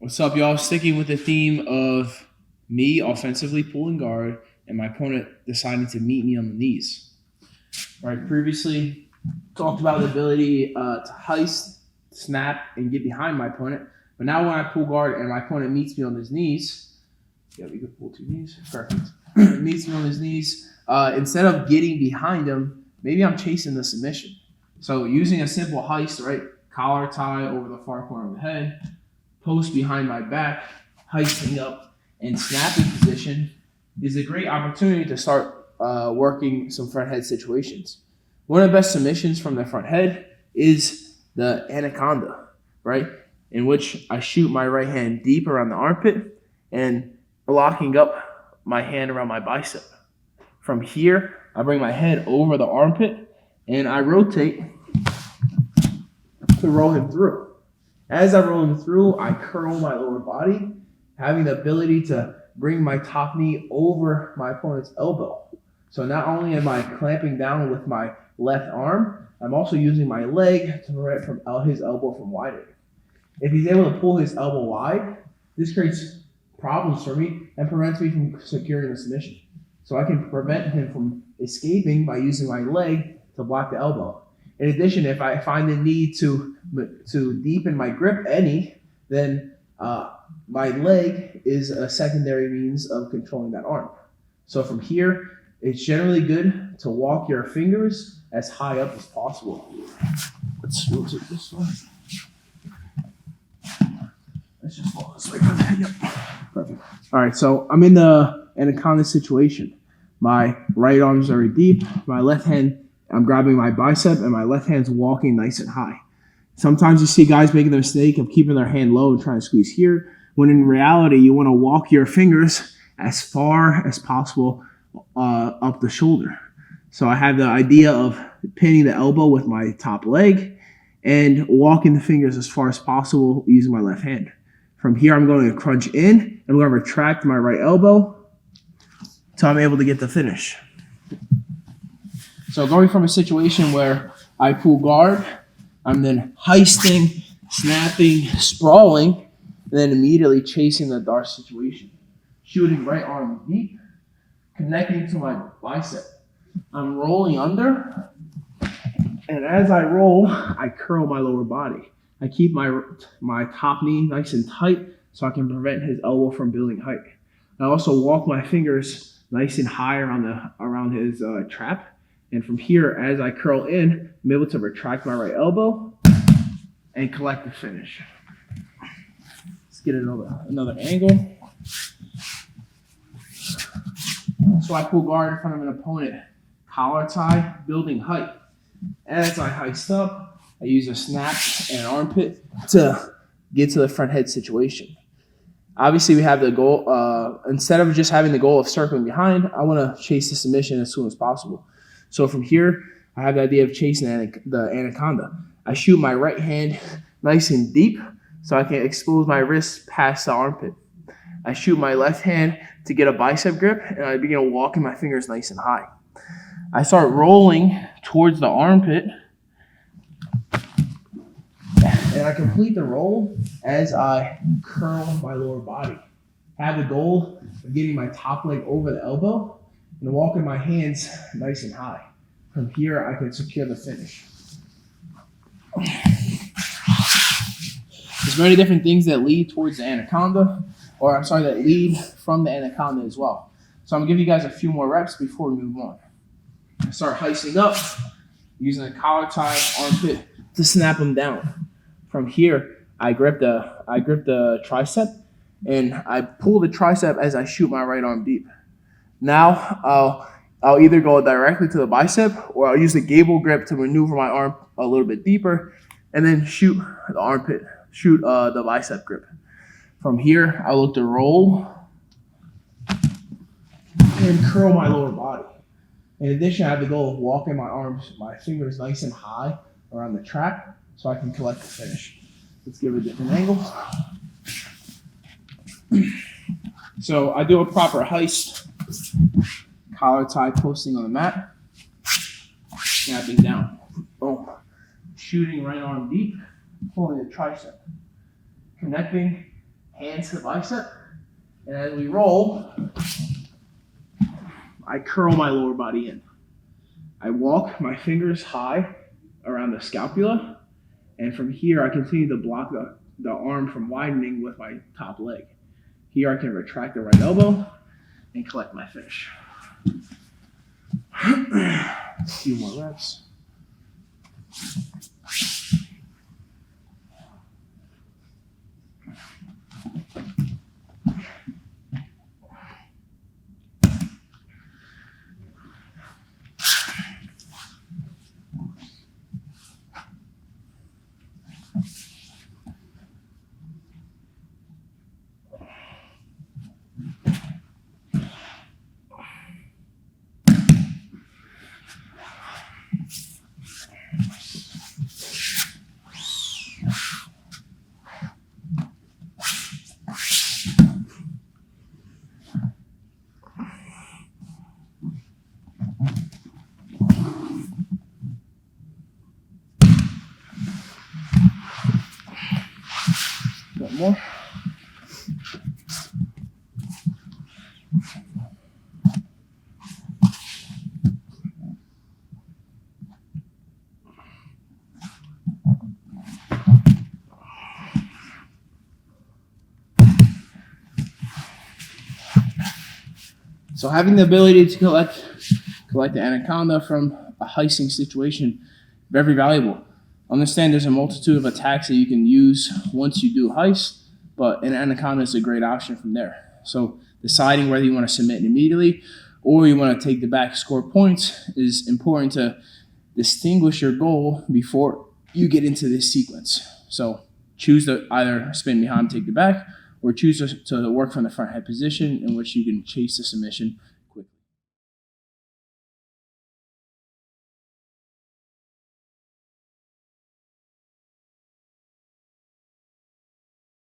What's up, y'all? Sticking with the theme of me offensively pulling guard and my opponent deciding to meet me on the knees. Right, previously talked about the ability to heist, snap, and get behind my opponent. But now when I pull guard and my opponent meets me on his knees, yeah, we could pull two knees. Perfect. Meets me on his knees. Instead of getting behind him, maybe I'm chasing the submission. So using a simple heist, right? Collar tie over the far corner of the head, post behind my back, heisting up, and snapping position is a great opportunity to start working some front head situations. One of the best submissions from the front head is the Anaconda, right? In which I shoot my right hand deep around the armpit and locking up my hand around my bicep. From here, I bring my head over the armpit and I rotate to roll him through. As I roll him through, I curl my lower body, having the ability to bring my top knee over my opponent's elbow. So not only am I clamping down with my left arm, I'm also using my leg to prevent his elbow from widening. If he's able to pull his elbow wide, this creates problems for me and prevents me from securing the submission. So I can prevent him from escaping by using my leg to block the elbow. In addition, if I find the need to deepen my grip then my leg is a secondary means of controlling that arm. So from here, it's generally good to walk your fingers as high up as possible. Let's rotate this way. Let's just fall this way. Yep. Perfect. All right, so I'm in the Anaconda situation. My right arm is very deep. My left hand, I'm grabbing my bicep, and my left hand's walking nice and high. Sometimes you see guys making the mistake of keeping their hand low and trying to squeeze here, when in reality, you want to walk your fingers as far as possible up the shoulder. So I have the idea of pinning the elbow with my top leg and walking the fingers as far as possible using my left hand. From here, I'm going to crunch in, and I'm going to retract my right elbow until I'm able to get the finish. So going from a situation where I pull guard, I'm then heisting, snapping, sprawling, and then immediately chasing the dart situation. Shooting right arm deep, connecting to my bicep. I'm rolling under, and as I roll, I curl my lower body. I keep my top knee nice and tight so I can prevent his elbow from building height. I also walk my fingers nice and high around his trap. And from here, as I curl in, I'm able to retract my right elbow and collect the finish. Let's get another angle. So I pull guard in front of an opponent, collar tie, building height. As I heist up, I use a snap and an armpit to get to the front head situation. Obviously, we have the goal, instead of just having the goal of circling behind, I want to chase the submission as soon as possible. So from here, I have the idea of chasing the Anaconda. I shoot my right hand nice and deep so I can expose my wrist past the armpit. I shoot my left hand to get a bicep grip, and I begin walking my fingers nice and high. I start rolling towards the armpit, and I complete the roll as I curl my lower body. I have the goal of getting my top leg over the elbow and walking my hands nice and high. From here, I can secure the finish. There's many different things that lead towards the Anaconda, that lead from the Anaconda as well. So I'm gonna give you guys a few more reps before we move on. I start heisting up, using a collar tie armpit to snap them down. From here, I grip the tricep, and I pull the tricep as I shoot my right arm deep. Now I'll either go directly to the bicep, or I'll use the gable grip to maneuver my arm a little bit deeper, and then shoot the armpit, shoot the bicep grip. From here, I look to roll and curl my lower body. In addition, I have the goal of walking my fingers nice and high around the trap so I can collect the finish. Let's give it a different angle. So I do a proper heist, collar tie posting on the mat, snapping down. Boom. Shooting right arm deep, pulling the tricep, connecting, hands to the bicep, and as we roll, I curl my lower body in. I walk my fingers high around the scapula, and from here I continue to block the arm from widening with my top leg. Here I can retract the right elbow and collect my finish. A few more reps. One more. So having the ability to collect the Anaconda from a heisting situation, very valuable. Understand there's a multitude of attacks that you can use once you do heist, but an Anaconda is a great option from there. So deciding whether you want to submit immediately or you want to take the back, score points, is important to distinguish your goal before you get into this sequence. So choose to either spin behind, take the back, or choose to work from the front head position in which you can chase the submission